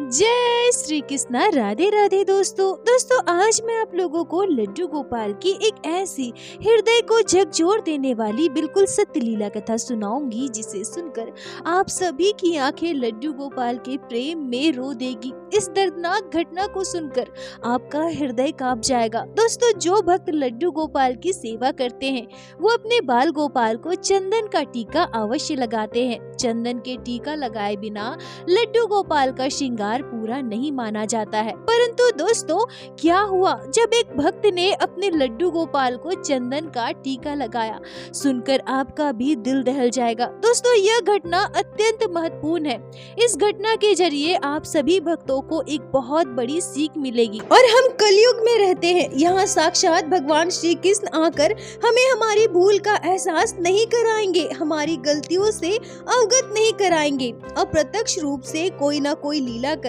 जय श्री कृष्णा। राधे राधे दोस्तों आज मैं आप लोगों को लड्डू गोपाल की एक ऐसी हृदय को झकझोर देने वाली बिल्कुल सत्य लीला कथा सुनाऊंगी जिसे सुनकर आप सभी की आंखें लड्डू गोपाल के प्रेम में रो देगी। इस दर्दनाक घटना को सुनकर आपका हृदय कांप जाएगा। दोस्तों, जो भक्त लड्डू गोपाल की सेवा करते हैं वो अपने बाल गोपाल को चंदन का टीका अवश्य लगाते हैं। चंदन के टीका लगाए बिना लड्डू गोपाल का श्रृंगार पूरा नहीं माना जाता है। परंतु दोस्तों, क्या हुआ जब एक भक्त ने अपने लड्डू गोपाल को चंदन का टीका लगाया? सुनकर आपका भी दिल दहल जाएगा। दोस्तों, यह घटना अत्यंत महत्वपूर्ण है। इस घटना के जरिए आप सभी भक्तों को एक बहुत बड़ी सीख मिलेगी। और हम कलयुग में रहते हैं, यहाँ साक्षात भगवान श्री कृष्ण आकर हमें हमारी भूल का एहसास नहीं कराएंगे, हमारी गलतियों से अवगत नहीं कराएंगे। अप्रत्यक्ष रूप से कोई ना कोई लीला कर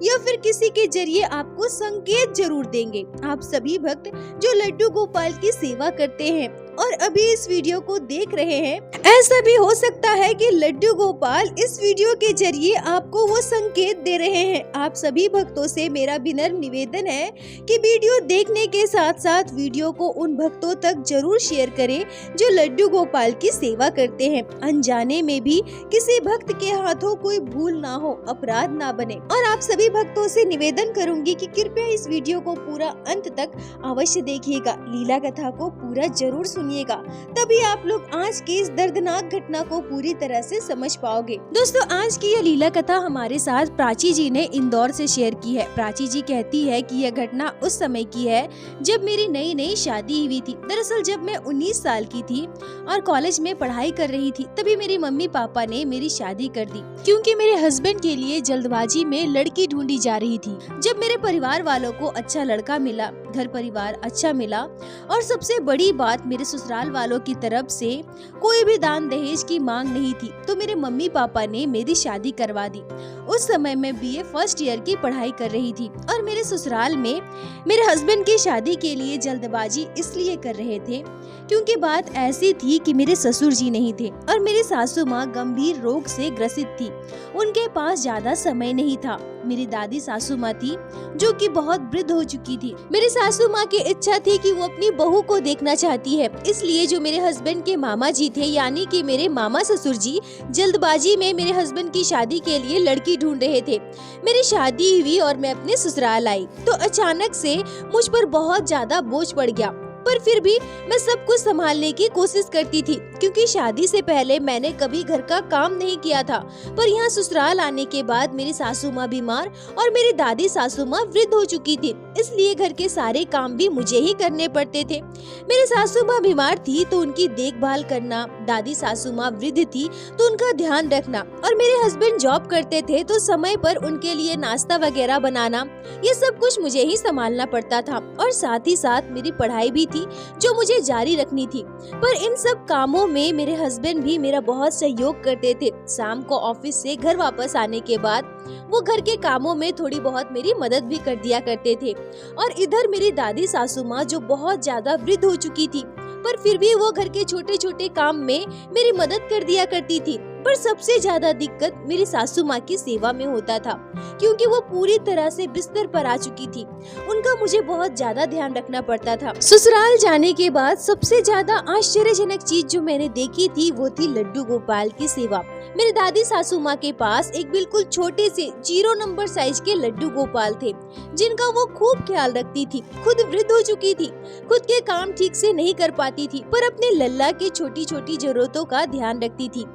या फिर किसी के जरिए आपको संकेत जरूर देंगे। आप सभी भक्त जो लड्डू गोपाल की सेवा करते हैं और अभी इस वीडियो को देख रहे हैं, ऐसा भी हो सकता है कि लड्डू गोपाल इस वीडियो के जरिए आपको वो संकेत दे रहे हैं। आप सभी भक्तों से मेरा विनम्र निवेदन है कि वीडियो देखने के साथ साथ वीडियो को उन भक्तों तक जरूर शेयर करें जो लड्डू गोपाल की सेवा करते हैं। अनजाने में भी किसी भक्त के हाथों कोई भूल ना हो, अपराध ना बने। और आप सभी भक्तों से निवेदन करूंगी कि कृपया इस वीडियो को पूरा अंत तक अवश्य देखिएगा, लीला कथा को पूरा जरूर सुनिएगा, तभी आप लोग आज की इस दर्दनाक घटना को पूरी तरह से समझ पाओगे। दोस्तों, आज की यह लीला कथा हमारे साथ प्राची जी ने इंदौर से शेयर की है। प्राची जी कहती है कि यह घटना उस समय की है जब मेरी नई नई शादी हुई थी। दरअसल जब मैं 19 साल की थी और कॉलेज में पढ़ाई कर रही थी, तभी मेरे मम्मी पापा ने मेरी शादी कर दी, क्योंकि मेरे हस्बैंड के लिए जल्दबाजी में लड़की ढूंढी जा रही थी। जब मेरे परिवार वालों को अच्छा लड़का मिला, घर परिवार अच्छा मिला और सबसे बड़ी बात, मेरे ससुराल वालों की तरफ से कोई भी दान दहेज की मांग नहीं थी, तो मेरे मम्मी पापा ने मेरी शादी करवा दी। उस समय मैं बीए फर्स्ट ईयर की पढ़ाई कर रही थी और मेरे ससुराल में मेरे हस्बैंड की शादी के लिए जल्दबाजी इसलिए कर रहे थे क्योंकि बात ऐसी थी कि मेरे ससुर जी नहीं थे और मेरी सासू माँ गंभीर रोग से ग्रसित थी। उनके पास ज्यादा समय नहीं था। मेरी दादी सासू माँ थी जो कि बहुत वृद्ध हो चुकी थी। मेरी सासू माँ की इच्छा थी कि वो अपनी बहू को देखना चाहती है, इसलिए जो मेरे हस्बैंड के मामा जी थे, यानी कि मेरे मामा ससुर जी, जल्दबाजी में मेरे हस्बैंड की शादी के लिए लड़की ढूंढ रहे थे। मेरी शादी हुई और मैं अपने ससुराल आई तो अचानक से मुझ पर बहुत ज्यादा बोझ पड़ गया, पर फिर भी मैं सब कुछ संभालने की कोशिश करती थी, क्योंकि शादी से पहले मैंने कभी घर का काम नहीं किया था। पर यहाँ ससुराल आने के बाद मेरी सासू माँ बीमार और मेरी दादी सासू माँ वृद्ध हो चुकी थी, इसलिए घर के सारे काम भी मुझे ही करने पड़ते थे। मेरी सासू माँ बीमार थी तो उनकी देखभाल करना, दादी सासू माँ वृद्ध थी तो उनका ध्यान रखना, और मेरे हस्बैंड जॉब करते थे तो समय पर उनके लिए नाश्ता वगैरह बनाना, ये सब कुछ मुझे ही संभालना पड़ता था। और साथ ही साथ मेरी पढ़ाई भी जो मुझे जारी रखनी थी। पर इन सब कामों में मेरे हस्बैंड भी मेरा बहुत सहयोग करते थे। शाम को ऑफिस से घर वापस आने के बाद वो घर के कामों में थोड़ी बहुत मेरी मदद भी कर दिया करते थे। और इधर मेरी दादी सासू माँ जो बहुत ज्यादा वृद्ध हो चुकी थी, पर फिर भी वो घर के छोटे छोटे काम में मेरी मदद कर दिया करती थी। पर सबसे ज्यादा दिक्कत मेरी सासू माँ की सेवा में होता था, क्योंकि वो पूरी तरह से बिस्तर पर आ चुकी थी। उनका मुझे बहुत ज्यादा ध्यान रखना पड़ता था। ससुराल जाने के बाद सबसे ज्यादा आश्चर्यजनक चीज जो मैंने देखी थी वो थी लड्डू गोपाल की सेवा। मेरी दादी सासू माँ के पास एक बिल्कुल छोटे से 0 नंबर साइज के लड्डू गोपाल थे, जिनका वो खूब ख्याल रखती थी। खुद वृद्ध हो चुकी थी, खुद के काम ठीक से नहीं कर पाती थी, पर अपने लल्ला की छोटी छोटी जरूरतों का ध्यान रखती थी।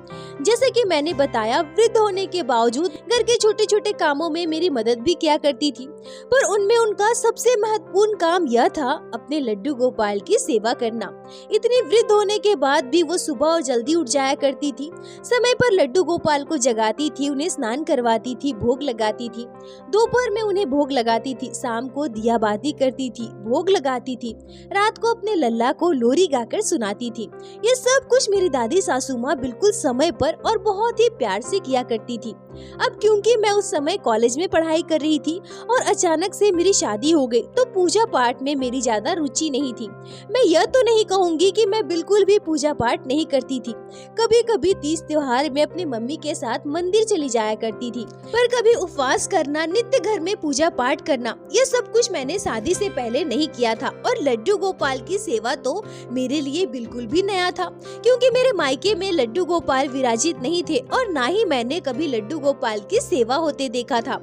जैसे कि मैंने बताया, वृद्ध होने के बावजूद घर के छोटे छोटे कामों में मेरी मदद भी किया करती थी, पर उनमें उनका सबसे महत्वपूर्ण काम यह था अपने लड्डू गोपाल की सेवा करना। इतनी वृद्ध होने के बाद भी वो सुबह और जल्दी उठ जाया करती थी, समय पर लड्डू गोपाल को जगाती थी, उन्हें स्नान करवाती थी, भोग लगाती थी। दोपहर में उन्हें भोग लगाती थी, शाम को दिया बाती करती थी, भोग लगाती थी, रात को अपने लल्ला को लोरी गाकर सुनाती थी। ये सब कुछ मेरी दादी सासू माँ बिल्कुल समय पर और बहुत ही प्यार से किया करती थी। अब क्योंकि मैं उस समय कॉलेज में पढ़ाई कर रही थी और अचानक से मेरी शादी हो गई, तो पूजा पाठ में मेरी ज्यादा रुचि नहीं थी। मैं यह तो नहीं कहूँगी कि मैं बिल्कुल भी पूजा पाठ नहीं करती थी। कभी कभी तीज त्योहार में अपनी मम्मी के साथ मंदिर चली जाया करती थी, पर कभी उपवास करना, नित्य घर में पूजा पाठ करना, यह सब कुछ मैंने शादी से पहले नहीं किया था। और लड्डू गोपाल की सेवा तो मेरे लिए बिल्कुल भी नया था, क्योंकि मेरे मायके में लड्डू गोपाल विराजित नहीं थे और ना ही मैंने कभी लड्डू गोपाल की सेवा होते देखा था।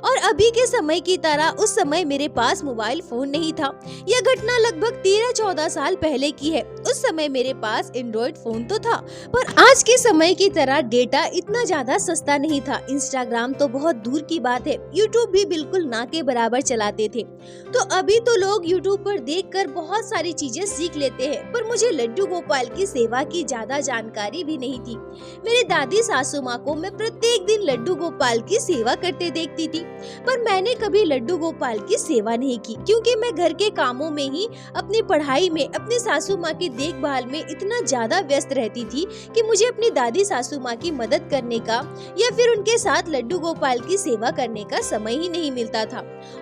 और अभी के समय की तरह उस समय मेरे पास मोबाइल फोन नहीं था। यह घटना लगभग 13-14 साल पहले की है। उस समय मेरे पास एंड्रॉइड फोन तो था, पर आज के समय की तरह डेटा इतना ज्यादा सस्ता नहीं था। इंस्टाग्राम तो बहुत दूर की बात है, यूट्यूब भी बिल्कुल ना के बराबर चलाते थे। तो अभी तो लोग यूट्यूब पर देखकर बहुत सारी चीजें सीख लेते हैं, पर मुझे लड्डू गोपाल की सेवा की ज्यादा जानकारी भी नहीं थी। मेरी दादी सासू माँ को मैं प्रत्येक दिन लड्डू गोपाल की सेवा करते देखती थी, पर मैंने कभी लड्डू गोपाल की सेवा नहीं की, क्योंकि मैं घर के कामों में ही, अपनी पढ़ाई में, अपनी सासू माँ की देखभाल में इतना ज्यादा व्यस्त रहती थी कि मुझे अपनी दादी सासू माँ की मदद करने का या फिर उनके साथ लड्डू गोपाल की सेवा करने का समय ही नहीं मिलता था।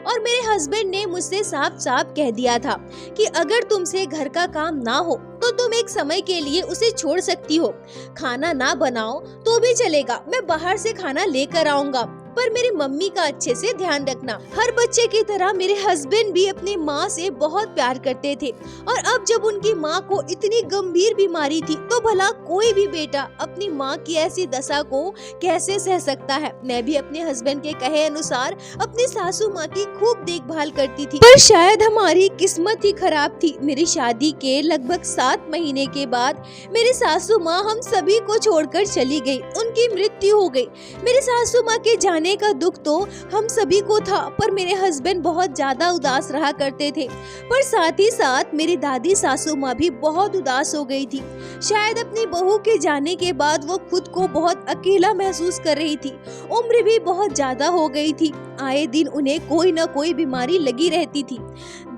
और मेरे हस्बैंड ने मुझसे साफ साफ कह दिया था कि अगर तुमसे घर का काम ना हो तो तुम एक समय के लिए उसे छोड़ सकती हो। खाना ना बनाओ तो भी चलेगा, मैं बाहर से खाना लेकर आऊंगा, पर मेरी मम्मी का अच्छे से ध्यान रखना। हर बच्चे की तरह मेरे हस्बैंड भी अपनी माँ से बहुत प्यार करते थे, और अब जब उनकी माँ को इतनी गंभीर बीमारी थी तो भला कोई भी बेटा अपनी माँ की ऐसी दशा को कैसे सह सकता है। मैं भी अपने हस्बैंड के कहे अनुसार अपनी सासू माँ की खूब देखभाल करती थी, पर शायद हमारी किस्मत ही खराब थी। मेरी शादी के लगभग 7 महीने के बाद मेरी सासू माँ हम सभी को छोड़कर चली गई, उनकी मृत्यु हो गई। मेरी सासू माँ के जाने का दुख तो हम सभी को था, पर मेरे हस्बैंड बहुत ज्यादा उदास रहा करते थे। पर साथ ही साथ मेरी दादी सासू माँ भी बहुत उदास हो गई थी। शायद अपनी बहू के जाने के बाद वो खुद को बहुत अकेला महसूस कर रही थी। उम्र भी बहुत ज्यादा हो गई थी, आए दिन उन्हें कोई न कोई बीमारी लगी रहती थी।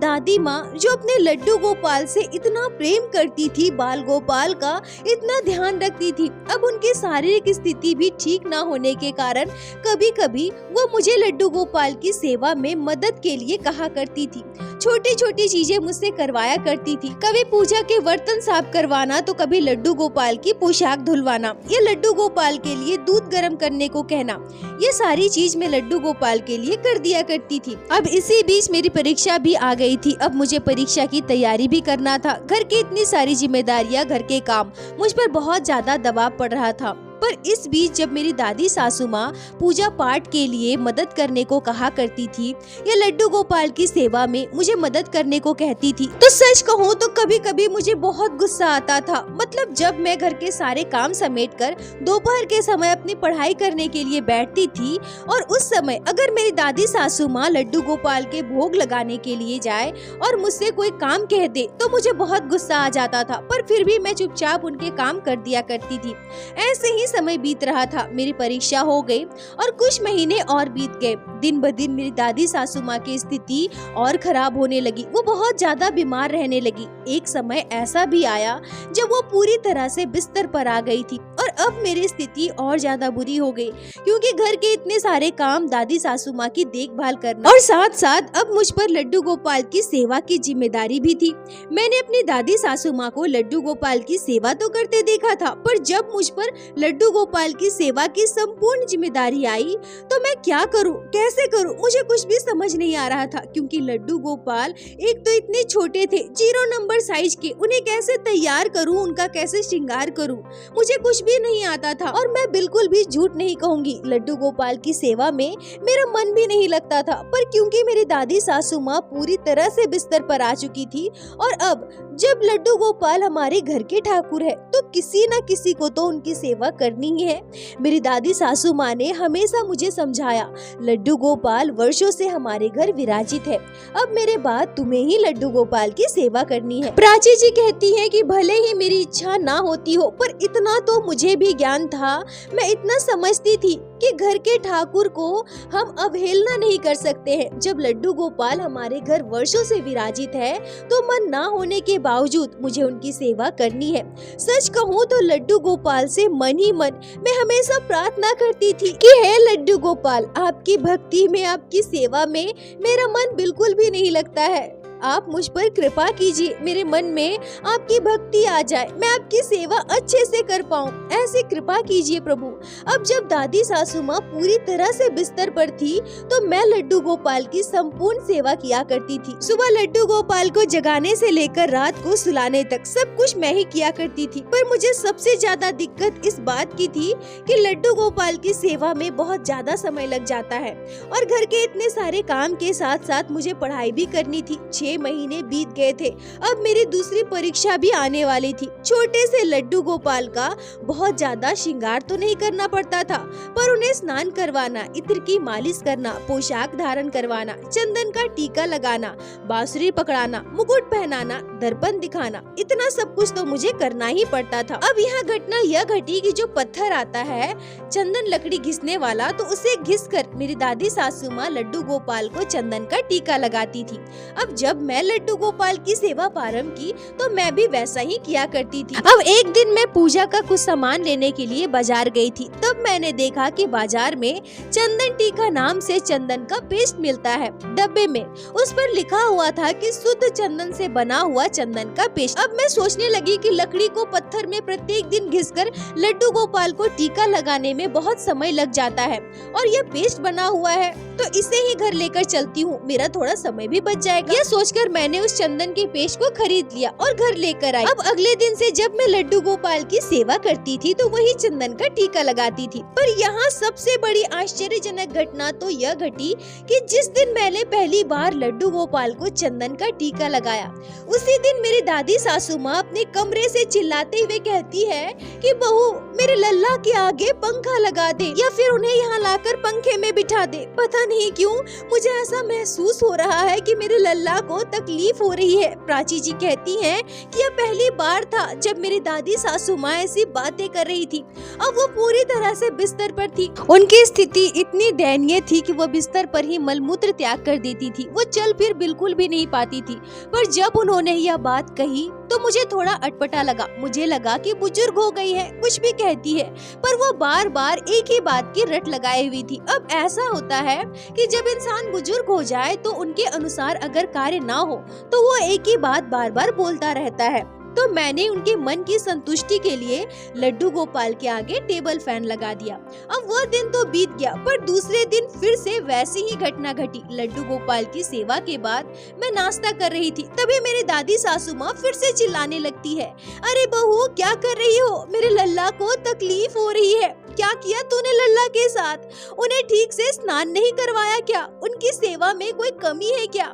दादी माँ जो अपने लड्डू गोपाल से इतना प्रेम करती थी, बाल गोपाल का इतना ध्यान रखती थी, अब उनकी शारीरिक स्थिति भी ठीक न होने के कारण कभी कभी वो मुझे लड्डू गोपाल की सेवा में मदद के लिए कहा करती थी। छोटी छोटी चीजें मुझसे करवाया करती थी, कभी पूजा के बर्तन साफ करवाना तो कभी लड्डू गोपाल की पोशाक धुलवाना या लड्डू गोपाल के लिए दूध गर्म करने को कहना। ये सारी चीज मैं लड्डू गोपाल के लिए कर दिया करती थी। अब इसी बीच मेरी परीक्षा भी आ गई थी। अब मुझे परीक्षा की तैयारी भी करना था। घर की इतनी सारी जिम्मेदारियां, घर के काम, मुझ पर बहुत ज्यादा दबाव पड़ रहा था। पर इस बीच जब मेरी दादी सासू माँ पूजा पाठ के लिए मदद करने को कहा करती थी या लड्डू गोपाल की सेवा में मुझे मदद करने को कहती थी, तो सच कहूँ तो कभी कभी मुझे बहुत गुस्सा आता था। मतलब जब मैं घर के सारे काम समेटकर दोपहर के समय अपनी पढ़ाई करने के लिए बैठती थी और उस समय अगर मेरी दादी सासू माँ लड्डू गोपाल के भोग लगाने के लिए जाए और मुझसे कोई काम कह दे तो मुझे बहुत गुस्सा आ जाता था, पर फिर भी मैं चुपचाप उनके काम कर दिया करती थी। ऐसे ही समय बीत रहा था। मेरी परीक्षा हो गई और कुछ महीने और बीत गए। दिन ब दिन मेरी दादी सासू माँ की स्थिति और खराब होने लगी। वो बहुत ज्यादा बीमार रहने लगी। एक समय ऐसा भी आया जब वो पूरी तरह से बिस्तर पर आ गई थी और अब मेरी स्थिति और ज्यादा बुरी हो गई, क्योंकि घर के इतने सारे काम, दादी सासू माँ की देखभाल करना और साथ साथ अब मुझ पर लड्डू गोपाल की सेवा की जिम्मेदारी भी थी। मैंने अपनी दादी सासू माँ को लड्डू गोपाल की सेवा तो करते देखा था, पर जब मुझ पर लड्डू गोपाल की सेवा की संपूर्ण जिम्मेदारी आई तो मैं क्या करूं, कैसे करूं, मुझे कुछ भी समझ नहीं आ रहा था। क्योंकि लड्डू गोपाल एक तो इतने छोटे थे, 0 नंबर साइज के, उन्हें कैसे तैयार करूं, उनका कैसे श्रृंगार करूं, मुझे कुछ भी नहीं आता था। और मैं बिल्कुल भी झूठ नहीं कहूंगी, लड्डू गोपाल की सेवा में मेरा मन भी नहीं लगता था। पर क्योंकि मेरी दादी सासू माँ पूरी तरह से बिस्तर पर आ चुकी थी और अब जब लड्डू गोपाल हमारे घर के ठाकुर है तो किसी न किसी को तो उनकी सेवा करनी ही है। मेरी दादी सासू माँ ने हमेशा मुझे समझाया, लड्डू गोपाल वर्षों से हमारे घर विराजित है, अब मेरे बाद तुम्हें ही लड्डू गोपाल की सेवा करनी है। प्राची जी कहती है कि भले ही मेरी इच्छा ना होती हो, पर इतना तो मुझे भी ज्ञान था, मैं इतना समझती थी कि घर के ठाकुर को हम अवहेलना नहीं कर सकते हैं। जब लड्डू गोपाल हमारे घर वर्षों से विराजित है तो मन ना होने के बावजूद मुझे उनकी सेवा करनी है। सच कहूँ तो लड्डू गोपाल से मन ही मन मैं हमेशा प्रार्थना करती थी कि हे लड्डू गोपाल, आपकी भक्ति में, आपकी सेवा में मेरा मन बिल्कुल भी नहीं लगता है। आप मुझ पर कृपा कीजिए, मेरे मन में आपकी भक्ति आ जाए, मैं आपकी सेवा अच्छे से कर पाऊं, ऐसी कृपा कीजिए प्रभु। अब जब दादी सासू माँ पूरी तरह से बिस्तर पर थी तो मैं लड्डू गोपाल की संपूर्ण सेवा किया करती थी। सुबह लड्डू गोपाल को जगाने से लेकर रात को सुलाने तक सब कुछ मैं ही किया करती थी। पर मुझे सबसे ज्यादा दिक्कत इस बात की थी कि लड्डू गोपाल की सेवा में बहुत ज्यादा समय लग जाता है और घर के इतने सारे काम के साथ साथ मुझे पढ़ाई भी करनी थी। 6 महीने बीत गए थे, अब मेरी दूसरी परीक्षा भी आने वाली थी। छोटे से लड्डू गोपाल का बहुत ज्यादा श्रृंगार तो नहीं करना पड़ता था, पर उन्हें स्नान करवाना, इत्र की मालिश करना, पोशाक धारण करवाना, चंदन का टीका लगाना, बांसुरी पकड़ाना, मुकुट पहनाना, दर्पण दिखाना, इतना सब कुछ तो मुझे करना ही पड़ता था। अब यहाँ घटना यह घटी कि जो पत्थर आता है चंदन लकड़ी घिसने वाला, तो उसे घिसकर मेरी दादी सासू माँ लड्डू गोपाल को चंदन का टीका लगाती थी। अब जब मैं लड्डू गोपाल की सेवा प्रारंभ की तो मैं भी वैसा ही किया करती थी। अब एक दिन मैं पूजा का कुछ सामान लेने के लिए बाजार गई थी। तब मैंने देखा कि बाजार में चंदन टीका नाम से चंदन का पेस्ट मिलता है डब्बे में। उस पर लिखा हुआ था कि शुद्ध चंदन से बना हुआ चंदन का पेस्ट। अब मैं सोचने लगी कि लकड़ी को पत्थर में प्रत्येक दिन घिसकर लड्डू गोपाल को टीका लगाने में बहुत समय लग जाता है और यह पेस्ट बना हुआ है तो इसे ही घर लेकर चलती हूँ, मेरा थोड़ा समय भी बच जाएगा। यह सोचकर मैंने उस चंदन के पेस्ट को खरीद लिया और घर लेकर आई। अब अगले दिन से जब मैं लड्डू गोपाल की सेवा करती थी तो वही चंदन का टीका लगाती थी। पर यहाँ सबसे बड़ी आश्चर्यजनक घटना तो यह घटी कि जिस दिन मैंने पहली बार लड्डू गोपाल को चंदन का टीका लगाया, उसी दिन मेरी दादी सासू माँ अपने कमरे से चिल्लाते हुए कहती है कि बहू, मेरे लल्ला के आगे पंखा लगा दे या फिर उन्हें यहाँ लाकर पंखे में बिठा दे। पता नहीं क्यों मुझे ऐसा महसूस हो रहा है कि मेरे लल्ला को तकलीफ हो रही है। प्राची जी कहती हैं कि यह पहली बार था जब मेरी दादी सासू माँ ऐसी बातें कर रही थी। अब वो पूरी तरह से बिस्तर पर थी। उनकी स्थिति इतनी दयनीय थी कि वो बिस्तर पर ही मलमूत्र त्याग कर देती थी। वो चल फिर बिल्कुल भी नहीं पाती थी। पर जब उन्होंने यह बात कही तो मुझे थोड़ा अटपटा लगा। मुझे लगा कि बुजुर्ग हो गई है, कुछ भी कहती है, पर वो बार बार एक ही बात की रट लगाए हुई थी। अब ऐसा होता है कि जब इंसान बुजुर्ग हो जाए तो उनके अनुसार अगर कार्य ना हो तो वो एक ही बात बार बार बोलता रहता है। तो मैंने उनके मन की संतुष्टि के लिए लड्डू गोपाल के आगे टेबल फैन लगा दिया। अब वह दिन तो बीत गया, पर दूसरे दिन फिर से वैसी ही घटना घटी। लड्डू गोपाल की सेवा के बाद मैं नाश्ता कर रही थी, तभी मेरी दादी सासू माँ फिर से चिल्लाने लगती है, अरे बहू, क्या कर रही हो? मेरे लल्ला को तकलीफ हो रही है। क्या किया तूने लल्ला के साथ? उन्हें ठीक से स्नान नहीं करवाया क्या? उनकी सेवा में कोई कमी है क्या?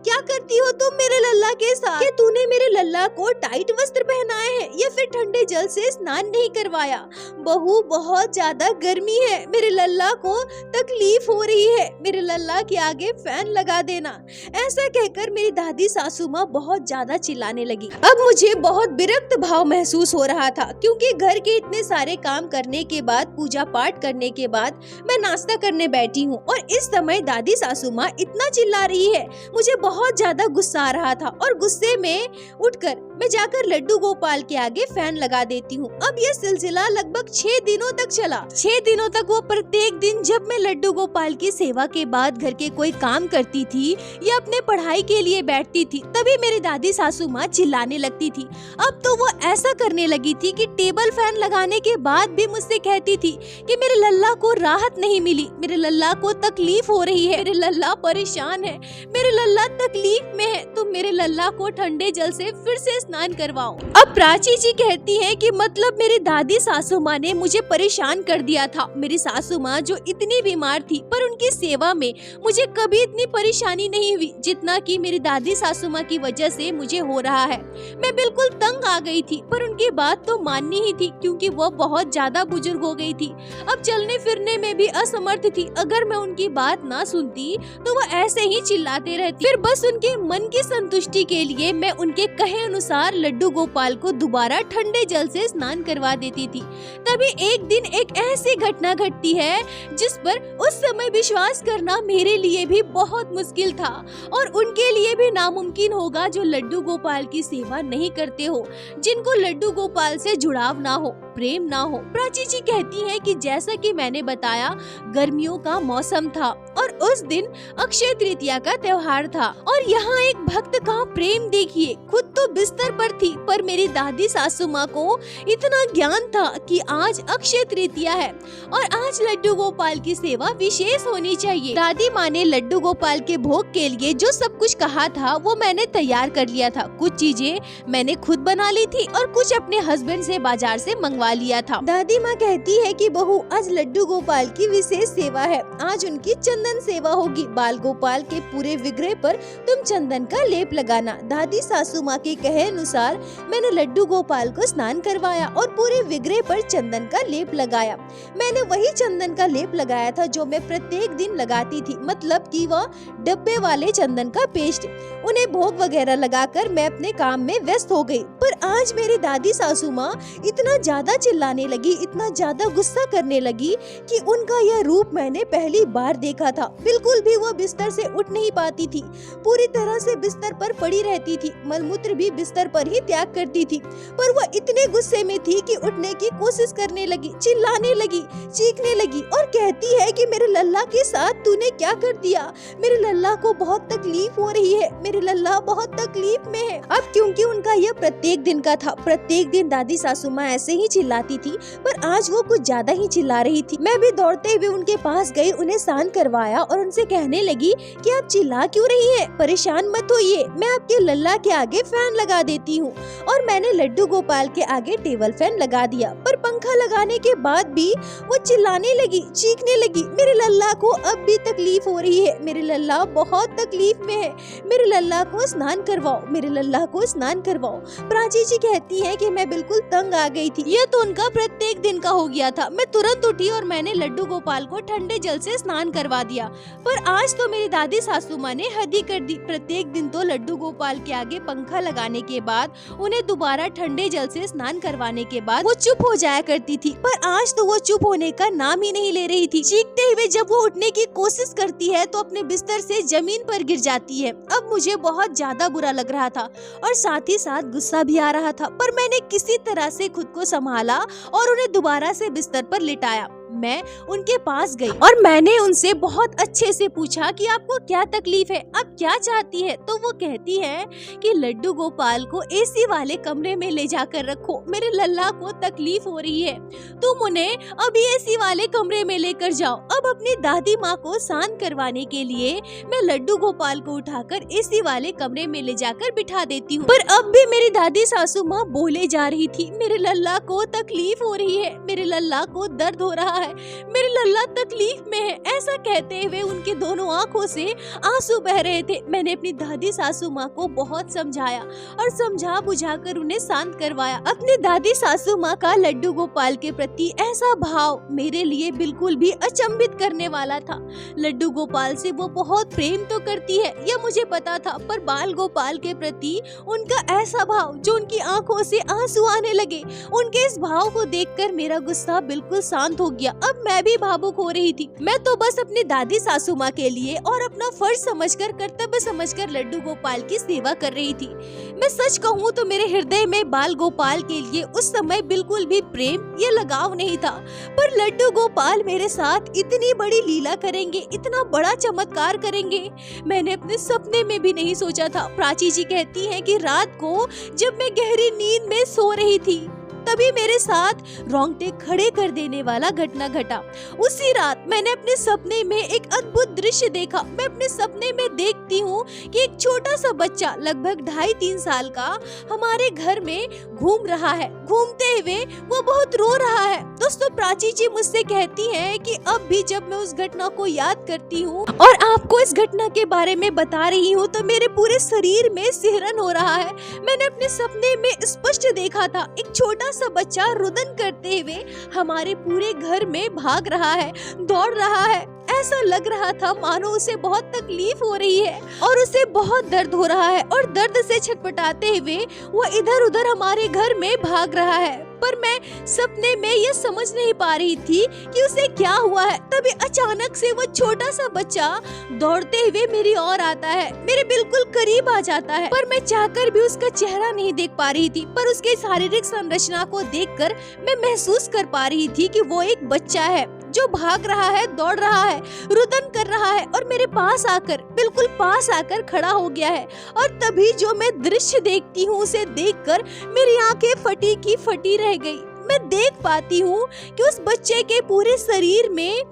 क्या करती हो तुम मेरे लल्ला के साथ? क्या तूने मेरे लल्ला को टाइट वस्त्र पहनाए हैं या फिर ठंडे जल से स्नान नहीं करवाया? बहू, बहुत ज्यादा गर्मी है, मेरे लल्ला को तकलीफ हो रही है, मेरे लल्ला के आगे फैन लगा देना। ऐसा कहकर मेरी दादी सासू माँ बहुत ज्यादा चिल्लाने लगी। अब मुझे बहुत विरक्त भाव महसूस हो रहा था, क्योंकि घर के इतने सारे काम करने के बाद, पूजा पाठ करने के बाद मैं नाश्ता करने बैठी हूँ और इस समय दादी सासू माँ इतना चिल्ला रही है। मुझे बहुत ज्यादा गुस्सा आ रहा था और गुस्से में उठकर मैं जाकर लड्डू गोपाल के आगे फैन लगा देती हूँ। अब यह सिलसिला लगभग 6 दिनों तक चला। 6 दिनों तक वो प्रत्येक दिन जब मैं लड्डू गोपाल की सेवा के बाद घर के कोई काम करती थी या अपने पढ़ाई के लिए बैठती थी, तभी मेरी दादी सासू माँ चिल्लाने लगती थी। अब तो वो ऐसा करने लगी थी कि टेबल फैन लगाने के बाद भी मुझसे कहती थी कि मेरे लल्ला को राहत नहीं मिली, मेरे लल्ला को तकलीफ हो रही है, मेरे लल्ला परेशान है, मेरे लल्ला तकलीफ में है, तुम मेरे लल्ला को ठंडे जल से फिर से स्नान करवाओ। अब प्राची जी कहती है कि मतलब मेरी दादी सासू माँ ने मुझे परेशान कर दिया था। मेरी सासू माँ जो इतनी बीमार थी, पर उनकी सेवा में मुझे कभी इतनी परेशानी नहीं हुई जितना कि मेरी दादी सासू माँ की वजह से मुझे हो रहा है। मैं बिल्कुल तंग आ गई थी, पर उनकी बात तो माननी ही थी क्योंकि वो बहुत ज्यादा बुजुर्ग हो गई गई थी। अब चलने फिरने में भी असमर्थ थी। अगर मैं उनकी बात ना सुनती तो वो ऐसे ही चिल्लाते रहती। फिर बस उनके मन की संतुष्टि के लिए मैं उनके कहे अनुसार लड्डू गोपाल को दोबारा ठंडे जल से स्नान करवा देती थी। तभी एक दिन एक ऐसी घटना घटती है जिस पर उस समय विश्वास करना मेरे लिए भी बहुत मुश्किल था और उनके लिए भी नामुमकिन होगा जो लड्डू गोपाल की सेवा नहीं करते हो, जिनको लड्डू गोपाल से जुड़ाव ना हो, प्रेम ना हो। प्राची जी कहती है कि जैसा कि मैंने बताया, गर्मियों का मौसम था और उस दिन अक्षय तृतीया का त्योहार था और यहाँ एक भक्त का प्रेम देखिए। खुद तो बिस्तर पर थी पर मेरी दादी सासू माँ को इतना ज्ञान था कि आज अक्षय तृतीया है और आज लड्डू गोपाल की सेवा विशेष होनी चाहिए। दादी माँ ने लड्डू गोपाल के भोग के लिए जो सब कुछ कहा था वो मैंने तैयार कर लिया था। कुछ चीजें मैंने खुद बना ली थी और कुछ अपने हस्बैंड से बाजार से मंगवा लिया था। दादी माँ कहती है कि बहू, आज लड्डू गोपाल की विशेष सेवा है। आज उनकी चंदन सेवा होगी। बाल गोपाल के पूरे विग्रह पर तुम चंदन का लेप लगाना। दादी सासू माँ के कहे अनुसार मैंने लड्डू गोपाल को स्नान करवाया और पूरे विग्रह पर चंदन का लेप लगाया। मैंने वही चंदन का लेप लगाया था जो मैं प्रत्येक दिन लगाती थी, मतलब कि वह डब्बे वाले चंदन का पेस्ट। उन्हें भोग वगैरह लगाकर मैं अपने काम में व्यस्त हो गई। पर आज मेरी दादी सासू माँ इतना ज्यादा चिल्लाने लगी, इतना ज्यादा गुस्सा करने लगी कि उनका यह रूप मैंने पहली बार देखा था। बिल्कुल भी वो बिस्तर से उठ नहीं पाती थी, पूरी तरह से बिस्तर पर पड़ी रहती थी, मलमूत्र भी बिस्तर पर ही त्याग करती थी। पर वह इतने गुस्से में थी कि उठने की कोशिश करने लगी, चिल्लाने लगी, चीखने लगी और कहती है कि मेरे लल्ला के साथ तूने क्या कर दिया? मेरे लल्ला को बहुत तकलीफ हो रही है, मेरे लल्ला बहुत तकलीफ में है। अब क्योंकि उनका यह प्रत्येक दिन का था, प्रत्येक दिन दादी सासू माँ ऐसे ही चिल्लाती थी, पर आज वो कुछ ज्यादा ही चिल्ला रही थी। मैं भी दौड़ते हुए उनके पास गई, उन्हें शांत करवाया और उनसे कहने लगी कि आप चिल्ला क्यों रही हैं? परेशान मत होइए, मैं आपके लल्ला के आगे फैन लगा देती हूँ। और मैंने लड्डू गोपाल के आगे टेबल फैन लगा दिया। पर पंखा लगाने के बाद भी वो चिल्लाने लगी, चीखने लगी, मेरे लल्ला को अब भी तकलीफ हो रही है, मेरे लल्ला बहुत तकलीफ में है, मेरे लल्ला को स्नान करवाओ, मेरे लल्ला को स्नान करवाओ। प्राची जी कहती है कि मैं बिल्कुल तंग आ गई थी। यह तो उनका प्रत्येक दिन का हो गया था। मैं तुरंत उठी और मैंने लड्डू गोपाल को ठंडे जल से स्नान करवा दिया। पर आज तो मेरी दादी सासू माँ ने हद ही कर दी। प्रत्येक दिन तो लड्डू गोपाल के आगे पंखा लगाने के बाद, उन्हें दोबारा ठंडे जल से स्नान करवाने के बाद वो चुप हो जाया करती थी। पर आज तो वो चुप होने का नाम ही नहीं ले रही थी। चीखते हुए जब वो उठने की कोशिश करती है तो अपने बिस्तर से जमीन पर गिर जाती है। अब मुझे बहुत ज्यादा बुरा लग रहा था और साथ ही साथ गुस्सा भी आ रहा था, पर मैंने किसी तरह से खुद को संभाला और उन्हें दोबारा से बिस्तर पर लिटाया। मैं उनके पास गई और मैंने उनसे बहुत अच्छे से पूछा कि आपको क्या तकलीफ है, आप क्या चाहती है? तो वो कहती है कि लड्डू गोपाल को एसी वाले कमरे में ले जाकर रखो, मेरे लल्ला को तकलीफ हो रही है, तुम उन्हें अभी एसी वाले कमरे में लेकर जाओ। अब अपनी दादी माँ को शांत करवाने के लिए मैं लड्डू गोपाल को उठाकर एसी वाले कमरे में ले जाकर बिठा देती हूँ। पर अब भी मेरी दादी सासू माँ बोले जा रही थी, मेरे लल्ला को तकलीफ हो रही है, मेरे लल्ला को दर्द हो रहा है, मेरे लल्ला तकलीफ में है। ऐसा कहते हुए उनके दोनों आंखों से आंसू बह रहे थे। मैंने अपनी दादी सासू माँ को बहुत समझाया और समझा बुझाकर उन्हें शांत करवाया। अपनी दादी सासू माँ का लड्डू गोपाल के प्रति ऐसा भाव मेरे लिए बिल्कुल भी अचंभित करने वाला था। लड्डू गोपाल से वो बहुत प्रेम तो करती है, यह मुझे पता था, पर बाल गोपाल के प्रति उनका ऐसा भाव जो उनकी आंखों से आंसू आने लगे, उनके इस भाव को देखकर मेरा गुस्सा बिल्कुल शांत हो गया। अब मैं भी भावुक हो रही थी। मैं तो बस अपनी दादी सासू माँ के लिए और अपना फर्ज समझकर, कर्तव्य समझकर लड्डू गोपाल की सेवा कर रही थी। मैं सच कहूँ तो मेरे हृदय में बाल गोपाल के लिए उस समय बिल्कुल भी प्रेम या लगाव नहीं था, पर लड्डू गोपाल मेरे साथ इतनी बड़ी लीला करेंगे, इतना बड़ा चमत्कार करेंगे, मैंने अपने सपने में भी नहीं सोचा था। प्राची जी कहती हैं कि रात को जब मैं गहरी नींद में सो रही थी तभी मेरे साथ रोंगटे खड़े कर देने वाला घटना घटा। उसी रात मैंने अपने सपने में एक अद्भुत दृश्य देखा। मैं अपने सपने में देखती हूँ कि एक छोटा सा बच्चा लगभग 2.5-3 साल का हमारे घर में घूम रहा है। घूमते हुए वो बहुत रो रहा है। दोस्तों, प्राची जी मुझसे कहती हैं कि अब भी जब मैं उस घटना को याद करती हूँ और आपको इस घटना के बारे में बता रही हूँ तो मेरे पूरे शरीर में सिहरन हो रहा है। मैंने अपने सपने में स्पष्ट देखा था एक छोटा सा बच्चा रुदन करते हुए हमारे पूरे घर में भाग रहा है, दौड़ रहा है। ऐसा लग रहा था मानो उसे बहुत तकलीफ हो रही है और उसे बहुत दर्द हो रहा है और दर्द से छटपटाते हुए वो इधर उधर हमारे घर में भाग रहा है। पर मैं सपने में ये समझ नहीं पा रही थी कि उसे क्या हुआ है। तभी अचानक से वो छोटा सा बच्चा दौड़ते हुए मेरी ओर आता है, मेरे बिल्कुल करीब आ जाता है। पर मैं चाहकर भी उसका चेहरा नहीं देख पा रही थी, पर उसके शारीरिक संरचना को देखकर मैं महसूस कर पा रही थी कि वो एक बच्चा है जो भाग रहा है, दौड़ रहा है, रुदन कर रहा है और मेरे पास आकर, बिल्कुल पास आकर खड़ा हो गया है। और तभी जो मैं दृश्य देखती हूँ उसे देखकर मेरी आंखें फटी की फटी रह गई। मैं देख पाती हूँ कि उस बच्चे के पूरे शरीर में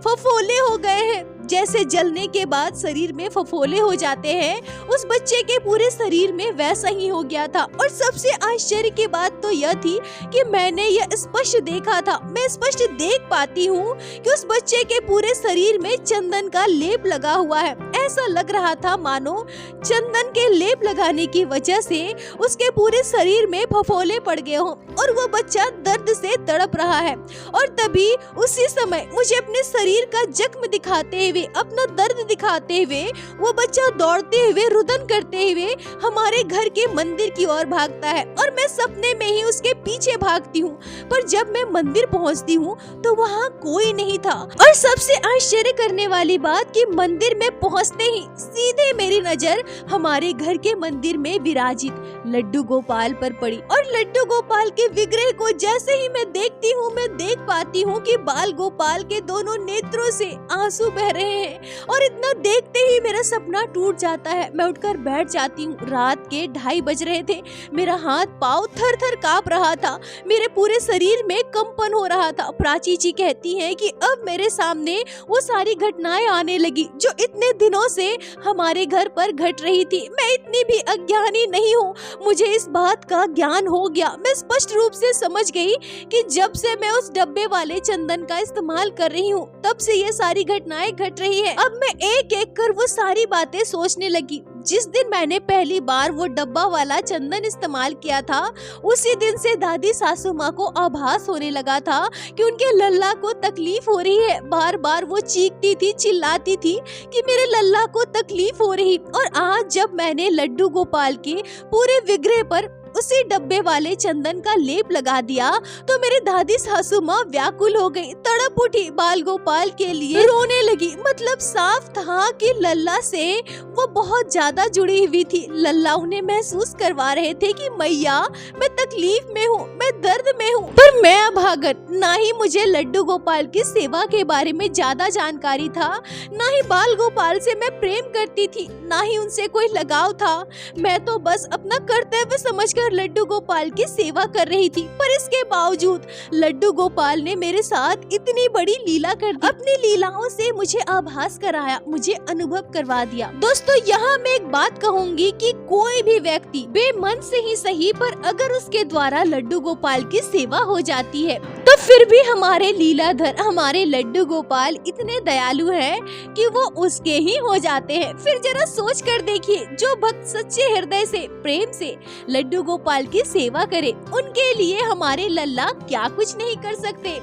फफोले हो गए हैं, जैसे जलने के बाद शरीर में फफोले हो जाते हैं। उस बच्चे के पूरे शरीर में वैसा ही हो गया था। और सबसे आश्चर्य की बात तो यह थी कि मैंने यह स्पष्ट देखा था, मैं स्पष्ट देख पाती हूँ कि उस बच्चे के पूरे शरीर में चंदन का लेप लगा हुआ है। ऐसा लग रहा था मानो चंदन के लेप लगाने की वजह से उसके पूरे शरीर में फफोले पड़ गए हों और वो बच्चा दर्द से तड़प रहा है। और तभी उसी समय मुझे अपने शरीर का जख्म दिखाते हुए, अपना दर्द दिखाते हुए वो बच्चा दौड़ते हुए, रुदन करते हुए हमारे घर के मंदिर की ओर भागता है और मैं सपने में ही उसके पीछे भागती हूँ। पर जब मैं मंदिर पहुँचती हूँ तो वहाँ कोई नहीं था। और सबसे आश्चर्य करने वाली बात कि मंदिर में पहुँचते ही सीधे मेरी नजर हमारे घर के मंदिर में विराजित लड्डू गोपाल पर पड़ी। और लड्डू गोपाल के विग्रह को जैसे ही मैं देखती हूँ, मैं देख पाती हूँ कि बाल गोपाल के दोनों नेत्रों से आंसू बह रहे हैं। और इतना देखते ही मेरा सपना टूट जाता है। मैं उठकर बैठ जाती हूँ। रात के 2:30 बज रहे थे। मेरा हाथ पाँव थर थर कांप रहा था, मेरे पूरे शरीर में कंपन हो रहा था। प्राची जी कहती हैं कि अब मेरे सामने वो सारी घटनाएं आने लगी जो इतने दिनों से हमारे घर पर घट रही थी। मैं इतनी भी अज्ञानी नहीं हूँ, मुझे इस बात का ज्ञान हो गया। मैं स्पष्ट रूप से समझ गई कि जब से मैं उस डब्बे वाले चंदन का इस्तेमाल कर रही हूँ तब से ये सारी घटनाएं घट रही है। अब मैं एक एक कर वो सारी बातें सोचने लगी। जिस दिन मैंने पहली बार वो डब्बा वाला चंदन इस्तेमाल किया था, उसी दिन से दादी सासू माँ को आभास होने लगा था कि उनके लल्ला को तकलीफ हो रही है। बार बार वो चीखती थी, चिल्लाती थी कि मेरे लल्ला को तकलीफ हो रही। और आज जब मैंने लड्डू गोपाल के पूरे विग्रह पर उसी डब्बे वाले चंदन का लेप लगा दिया तो मेरी दादी सासू माँ व्याकुल हो गई, तड़प उठी, बाल गोपाल के लिए रोने लगी। मतलब साफ था कि लल्ला से वो बहुत ज्यादा जुड़ी हुई थी। लल्ला उन्हें महसूस करवा रहे थे कि मैया मैं तकलीफ में हूँ, मैं दर्द में हूँ। पर मैं अभागन, ना ही मुझे लड्डू गोपाल की सेवा के बारे में ज्यादा जानकारी था, ना ही बाल गोपाल से मैं प्रेम करती थी, ना ही उनसे कोई लगाव था। मैं तो बस अपना कर्तव्य समझ लड्डू गोपाल की सेवा कर रही थी। पर इसके बावजूद लड्डू गोपाल ने मेरे साथ इतनी बड़ी लीला कर दी। अपनी लीलाओं से मुझे आभास कराया, मुझे अनुभव करवा दिया। दोस्तों यहाँ मैं एक बात कहूँगी कि कोई भी व्यक्ति बेमन से ही सही, पर अगर उसके द्वारा लड्डू गोपाल की सेवा हो जाती है तो फिर भी हमारे लीलाधर, हमारे लड्डू गोपाल इतने दयालु हैं कि वो उसके ही हो जाते हैं। फिर जरा सोच कर देखिए, जो भक्त सच्चे हृदय से, प्रेम से लड्डू गोपाल की सेवा करे, उनके लिए हमारे लल्ला क्या कुछ नहीं कर सकते।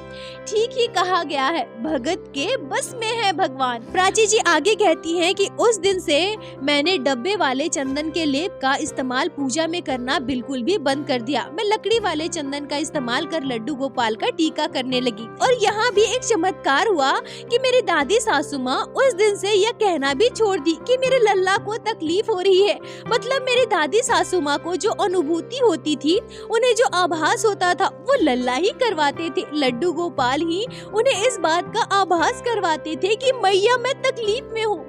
ठीक ही कहा गया है, भगत के बस में है भगवान। प्राची जी आगे कहती हैं कि उस दिन से मैंने डब्बे वाले चंदन के लेप का इस्तेमाल पूजा में करना बिल्कुल भी बंद कर दिया। मैं लकड़ी वाले चंदन का इस्तेमाल कर लड्डू गोपाल का टीका करने लगी। और यहाँ भी एक चमत्कार हुआ कि मेरी दादी सासू माँ उस दिन से यह कहना भी छोड़ दी कि मेरे लल्ला को तकलीफ हो रही है। मतलब मेरी दादी सासू माँ को जो अनुभूति होती थी, उन्हें जो आभास होता था, वो लल्ला ही करवाते थे। लड्डू गोपाल ही उन्हें इस बात का आभास करवाते थे कि मैया मैं तकलीफ में हूँ।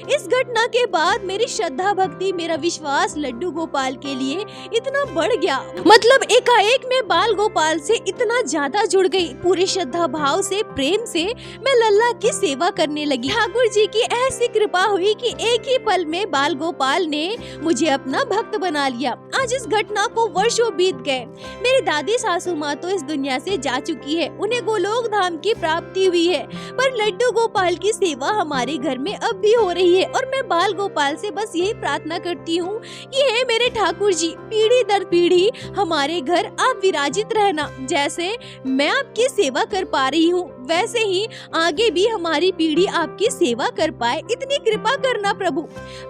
इस घटना के बाद मेरी श्रद्धा भक्ति, मेरा विश्वास लड्डू गोपाल के लिए इतना बढ़ गया। मतलब एकाएक मैं बाल गोपाल से इतना ज्यादा जुड़ गई। पूरी श्रद्धा भाव से, प्रेम से मैं लल्ला की सेवा करने लगी। ठाकुर जी की ऐसी कृपा हुई कि एक ही पल में बाल गोपाल ने मुझे अपना भक्त बना लिया। आज इस घटना को वर्षों बीत गए। मेरी दादी सासू माँ तो इस दुनिया से जा चुकी है, उन्हें गोलोक धाम की प्राप्ति हुई है, पर लड्डू गोपाल की सेवा हमारे घर में अब भी हो हो रही है और मैं बाल गोपाल से बस यही प्रार्थना करती हूँ कि हे मेरे ठाकुर जी, पीढ़ी दर पीढ़ी हमारे घर आप विराजित रहना। जैसे मैं आपकी सेवा कर पा रही हूँ वैसे ही आगे भी हमारी पीढ़ी आपकी सेवा कर पाए, इतनी कृपा करना प्रभु।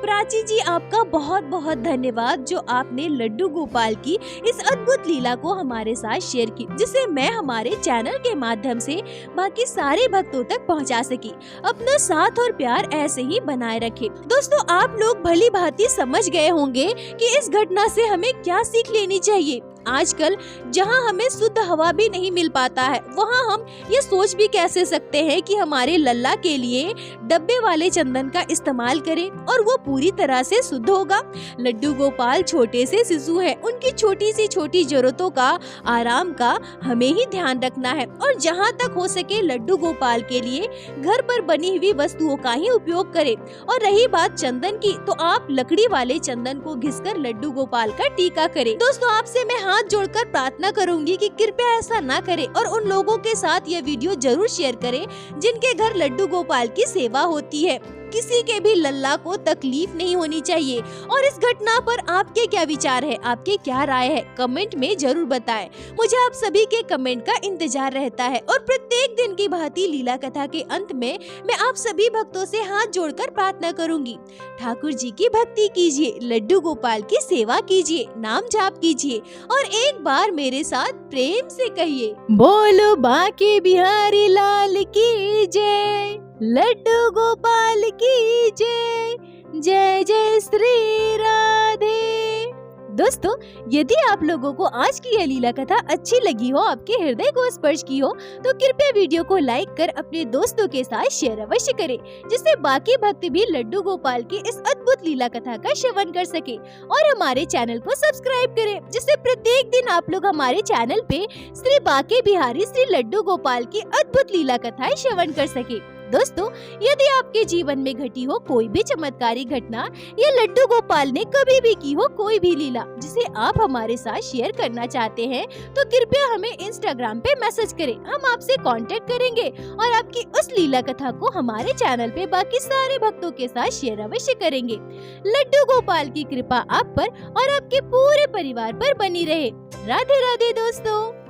प्राची जी, आपका बहुत बहुत धन्यवाद जो आपने लड्डू गोपाल की इस अद्भुत लीला को हमारे साथ शेयर की, जिसे मैं हमारे चैनल के माध्यम से बाकी सारे भक्तों तक पहुंचा सकी। अपना साथ और प्यार ऐसे ही बनाए रखे। दोस्तों, आप लोग भली भांति समझ गए होंगे कि इस घटना से हमें क्या सीख लेनी चाहिए। आजकल जहां हमें शुद्ध हवा भी नहीं मिल पाता है, वहां हम ये सोच भी कैसे सकते हैं कि हमारे लल्ला के लिए डब्बे वाले चंदन का इस्तेमाल करें और वो पूरी तरह से शुद्ध होगा। लड्डू गोपाल छोटे से शिशु हैं, उनकी छोटी सी छोटी जरूरतों का, आराम का हमें ही ध्यान रखना है और जहां तक हो सके लड्डू गोपाल के लिए घर पर बनी हुई वस्तुओं का ही उपयोग करें। और रही बात चंदन की, तो आप लकड़ी वाले चंदन को घिसकर लड्डू गोपाल का टीका करें। दोस्तों, आपसे मैं हाथ जोड़कर प्रार्थना करूंगी कि कृपया ऐसा ना करें और उन लोगों के साथ यह वीडियो जरूर शेयर करें जिनके घर लड्डू गोपाल की सेवा होती है। किसी के भी लल्ला को तकलीफ नहीं होनी चाहिए। और इस घटना पर आपके क्या विचार है, आपके क्या राय है, कमेंट में जरूर बताएं। मुझे आप सभी के कमेंट का इंतजार रहता है। और प्रत्येक दिन की भांति लीला कथा के अंत में मैं आप सभी भक्तों से हाथ जोड़कर प्रार्थना करूंगी, ठाकुर जी की भक्ति कीजिए, लड्डू गोपाल की सेवा कीजिए, नाम जाप कीजिए और एक बार मेरे साथ प्रेम से कहिए, बोलो बांके बिहारी लाल की जय, लड्डू गोपाल की जय, जय जय श्री राधे। दोस्तों, यदि आप लोगों को आज की यह लीला कथा अच्छी लगी हो, आपके हृदय को स्पर्श की हो, तो कृपया वीडियो को लाइक कर अपने दोस्तों के साथ शेयर अवश्य करें, जिससे बाकी भक्त भी लड्डू गोपाल की इस अद्भुत लीला कथा का श्रवण कर सके। और हमारे चैनल को सब्सक्राइब करें, जिससे प्रत्येक दिन आप लोग हमारे चैनल पे श्री बांके बिहारी श्री लड्डू गोपाल की अद्भुत लीला कथाएं श्रवण कर सके। दोस्तों, यदि आपके जीवन में घटी हो कोई भी चमत्कारी घटना या लड्डू गोपाल ने कभी भी की हो कोई भी लीला जिसे आप हमारे साथ शेयर करना चाहते हैं, तो कृपया हमें इंस्टाग्राम पे मैसेज करें। हम आपसे कांटेक्ट करेंगे और आपकी उस लीला कथा को हमारे चैनल पे बाकी सारे भक्तों के साथ शेयर अवश्य करेंगे। लड्डू गोपाल की कृपा आप पर और आपके पूरे परिवार पर बनी रहे। राधे राधे दोस्तों।